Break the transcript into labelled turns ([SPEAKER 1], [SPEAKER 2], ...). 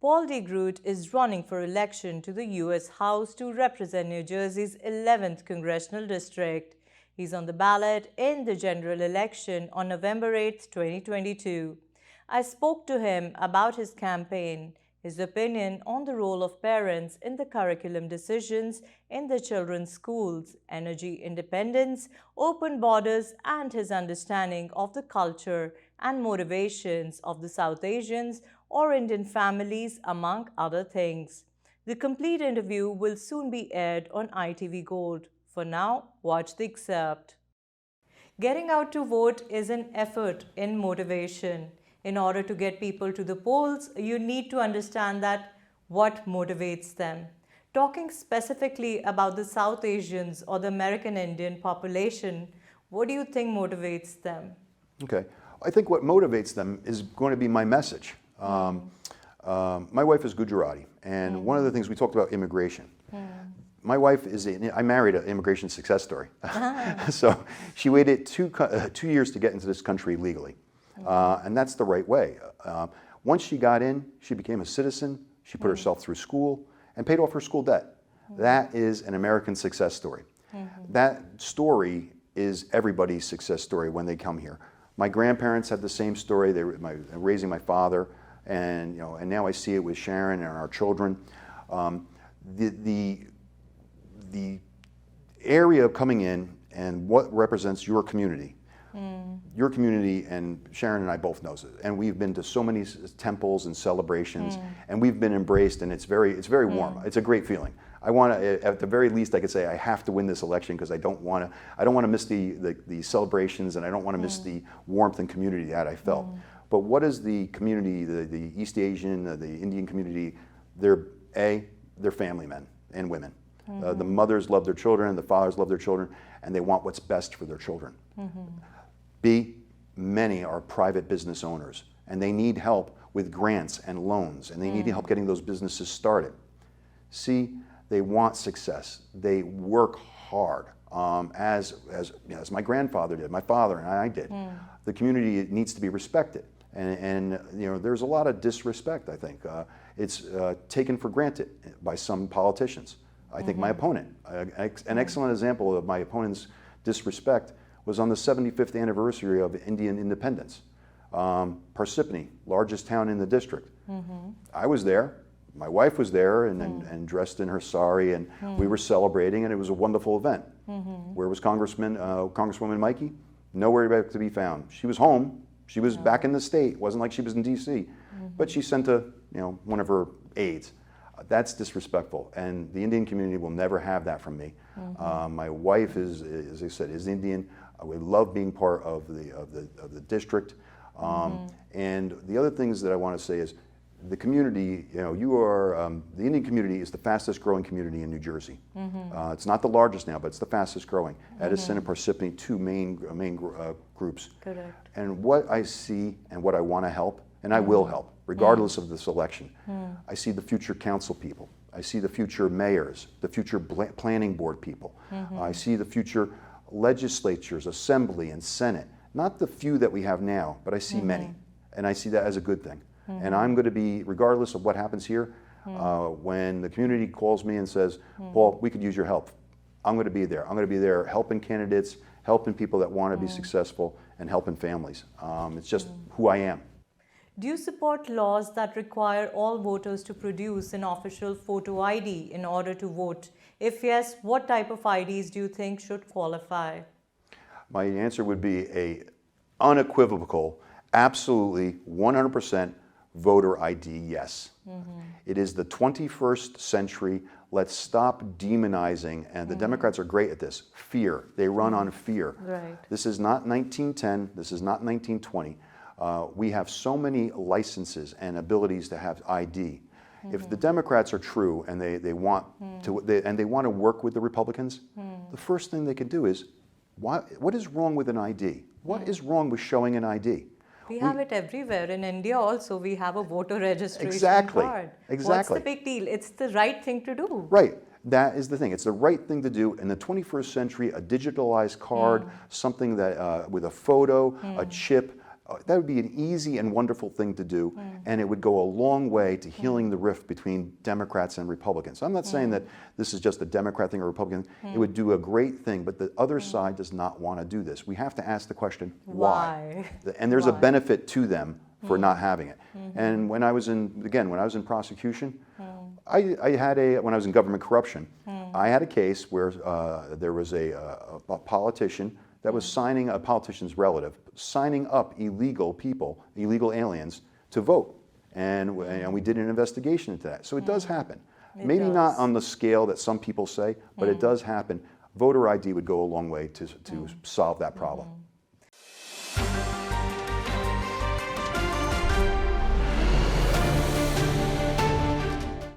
[SPEAKER 1] Paul DeGroot is running for election to the U.S. House to represent New Jersey's 11th Congressional District. He's on the ballot in the general election on November 8, 2022. I spoke to him about his campaign, his opinion on the role of parents in the curriculum decisions in the children's schools, energy independence, open borders, and his understanding of the culture and motivations of the South Asians or Indian families, among other things. The complete interview will soon be aired on ITV Gold. For now, watch the excerpt. Getting out to vote is an effort in motivation. In order to get people to the polls, you need to understand that what motivates them. Talking specifically about the South Asians or the American Indian population, what do you think motivates them?
[SPEAKER 2] Okay. I think what motivates them is going to be my message. My wife is Gujarati, and one of the things we talked about immigration. My wife I married an immigration success story. So she waited two years to get into this country legally. And that's the right way. Once she got in, she became a citizen, she put herself through school and paid off her school debt. That is an American success story. That story is everybody's success story when they come here. My grandparents had the same story. They were raising my father, and now I see it with Sharon and our children. The area of coming in and what represents your community. Your community, and Sharon and I both knows it, and we've been to so many temples and celebrations, and we've been embraced, and it's very warm. It's a great feeling. I want to, at the very least, I could say I have to win this election because I don't want to miss the celebrations, and I don't want to miss the warmth and community that I felt. But what is the community, the East Asian, the Indian community? They're family men and women. The mothers love their children, the fathers love their children, and they want what's best for their children. B, many are private business owners, and they need help with grants and loans, and they need help getting those businesses started. C, they want success. They work hard, as my grandfather did, my father and I did. The community needs to be respected, and there's a lot of disrespect, I think. It's taken for granted by some politicians. I think my opponent, an excellent example of my opponent's disrespect was on the 75th anniversary of Indian independence. Parsippany, largest town in the district. I was there, my wife was there, and dressed in her sari, and we were celebrating, and it was a wonderful event. Where was Congresswoman Mikey? Nowhere to be found. She was home, she was back in the state. It wasn't like she was in DC, but she sent one of her aides. That's disrespectful, and the Indian community will never have that from me. My wife is, as I said, is Indian. We love being part of the district. And the other things that I want to say is the community, the Indian community is the fastest growing community in New Jersey. It's not the largest now, but it's the fastest growing. Edison and Parsippany, two main groups. Correct. And what I see and what I want to help, and I will help, regardless of this election, I see the future council people. I see the future mayors, the future planning board people. I see the future legislatures, assembly, and senate. Not the few that we have now, but I see many. And I see that as a good thing. And I'm going to be, regardless of what happens here, when the community calls me and says, Paul, we could use your help, I'm going to be there. I'm going to be there helping candidates, helping people that want to be successful, and helping families. It's just who I am.
[SPEAKER 1] Do you support laws that require all voters to produce an official photo ID in order to vote? If yes, what type of IDs do you think should qualify?
[SPEAKER 2] My answer would be a unequivocal, absolutely 100% voter ID yes. It is the 21st century. Let's stop demonizing, and the Democrats are great at this, fear. They run on fear.
[SPEAKER 1] Right.
[SPEAKER 2] This is not 1910, this is not 1920. We have so many licenses and abilities to have ID. If the Democrats are true and they want to work with the Republicans, the first thing they could do is, what is wrong with an ID? What is wrong with showing an ID?
[SPEAKER 1] We have it everywhere. In India also, we have a voter registration card.
[SPEAKER 2] Exactly.
[SPEAKER 1] What's the big deal? It's the right thing to do.
[SPEAKER 2] Right. That is the thing. It's the right thing to do. In the 21st century, a digitalized card, something that with a photo, a chip, That would be an easy and wonderful thing to do, and it would go a long way to healing the rift between Democrats and Republicans. I'm not saying that this is just a Democrat thing or Republican. It would do a great thing, but the other side does not want to do this. We have to ask the question, why? And there's a benefit to them for not having it. And when I was in prosecution, I had when I was in government corruption, I had a case where there was a politician that was signing, a politician's relative, signing up illegal people, illegal aliens, to vote. And we did an investigation into that. So it does happen. Maybe not on the scale that some people say, but it does happen. Voter ID would go a long way to solve that problem.